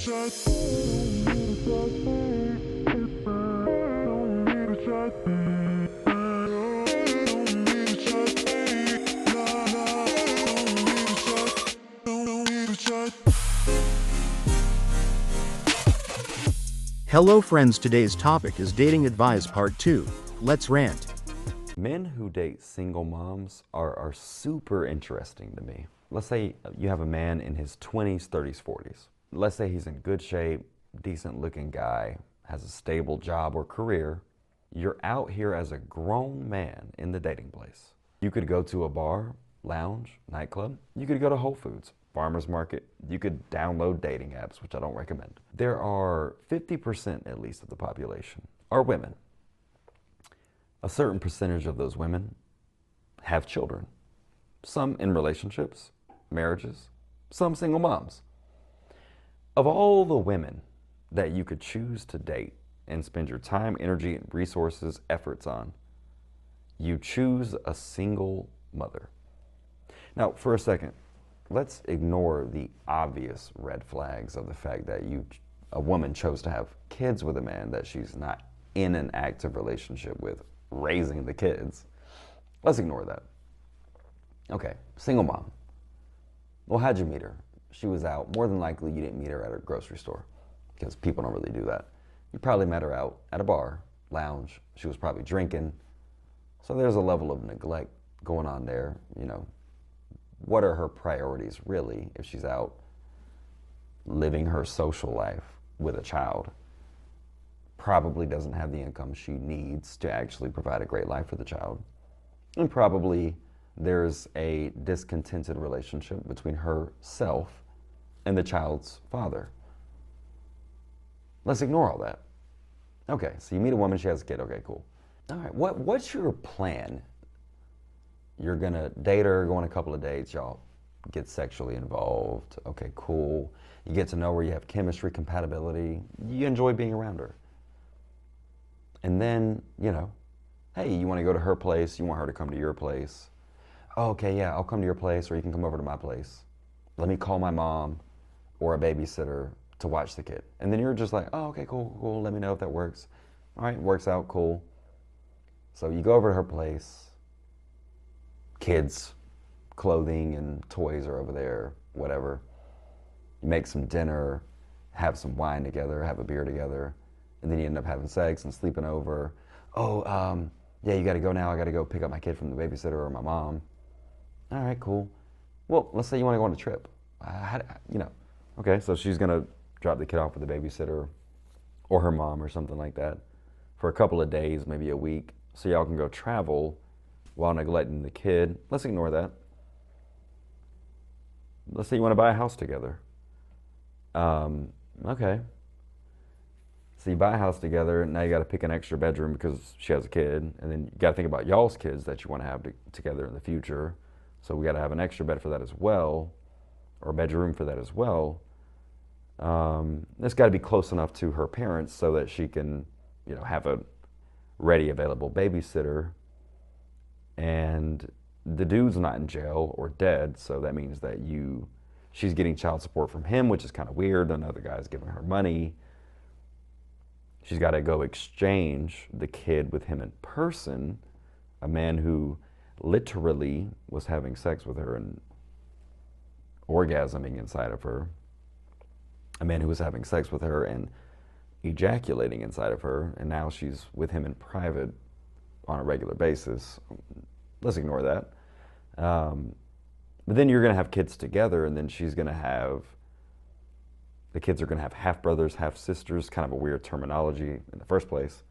Hello friends, today's topic is dating advice part 2. Let's rant. Men who date single moms are super interesting to me. Let's say you have a man in his 20s, 30s, 40s. Let's say he's in good shape, decent looking guy, has a stable job or career. You're out here as a grown man in the dating place. You could go to a bar, lounge, nightclub. You could go to Whole Foods, farmer's market. You could download dating apps, which I don't recommend. There are 50% at least of the population are women. A certain percentage of those women have children. Some in relationships, marriages, some single moms. Of all the women that you could choose to date and spend your time, energy, resources, efforts on, you choose a single mother. Now, for a second, let's ignore the obvious red flags of the fact that a woman chose to have kids with a man that she's not in an active relationship with, raising the kids. Let's ignore that. Okay, single mom. Well, how'd you meet her? She was out. More than likely, you didn't meet her at a grocery store because people don't really do that. You probably met her out at a bar, lounge. She was probably drinking. So there's a level of neglect going on there. You know, what are her priorities really if she's out living her social life with a child? Probably doesn't have the income she needs to actually provide a great life for the child. And probably there's a discontented relationship between herself and the child's father. Let's ignore all that. Okay, so you meet a woman, she has a kid, okay, cool. All right, what's your plan? You're gonna date her, go on a couple of dates, y'all get sexually involved, okay, cool. You get to know her, you have chemistry, compatibility, you enjoy being around her. And then, you know, hey, you wanna go to her place, you want her to come to your place. Oh, okay, yeah, I'll come to your place or you can come over to my place. Let me call my mom or a babysitter to watch the kid. And then you're just like, oh, okay, cool, let me know if that works. All right, works out, cool. So you go over to her place, kids, clothing and toys are over there, whatever. You make some dinner, have some wine together, have a beer together, and then you end up having sex and sleeping over. Oh, yeah, you gotta go now. I gotta go pick up my kid from the babysitter or my mom. All right, cool. Well, let's say you wanna go on a trip. Okay, so she's gonna drop the kid off with the babysitter or her mom or something like that for a couple of days, maybe a week, so y'all can go travel while neglecting the kid. Let's ignore that. Let's say you want to buy a house together. Okay. So you buy a house together, and now you got to pick an extra bedroom because she has a kid, and then you got to think about y'all's kids that you want to have together in the future. So we got to have an extra bed for that as well, or a bedroom for that as well. It's got to be close enough to her parents so that she can, you know, have a ready, available babysitter. And the dude's not in jail or dead, so that means that she's getting child support from him, which is kind of weird. Another guy's giving her money. She's got to go exchange the kid with him in person, a man who literally was having sex with her and orgasming inside of her, a man who was having sex with her and ejaculating inside of her, and now she's with him in private on a regular basis. Let's ignore that. But then you're going to have kids together, and then the kids are going to have half brothers, half sisters, kind of a weird terminology in the first place.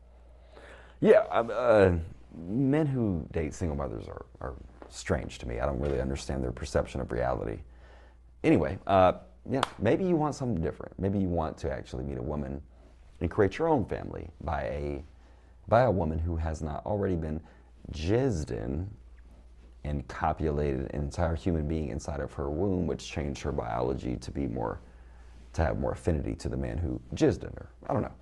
Yeah, men who date single mothers are strange to me. I don't really understand their perception of reality. Anyway, yeah, maybe you want something different. Maybe you want to actually meet a woman and create your own family by a woman who has not already been jizzed in and copulated an entire human being inside of her womb, which changed her biology to have more affinity to the man who jizzed in her. I don't know.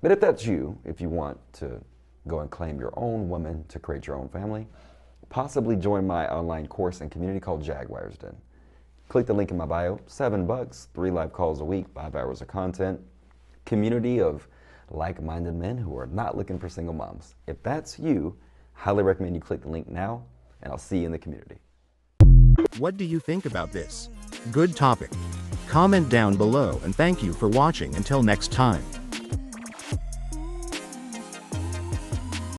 But if that's you, if you want to go and claim your own woman to create your own family, possibly join my online course and community called Jaguar's Den. Click the link in my bio, $7, 3 live calls a week, 5 hours of content, community of like-minded men who are not looking for single moms. If that's you, highly recommend you click the link now, and I'll see you in the community. What do you think about this? Good topic. Comment down below and thank you for watching until next time.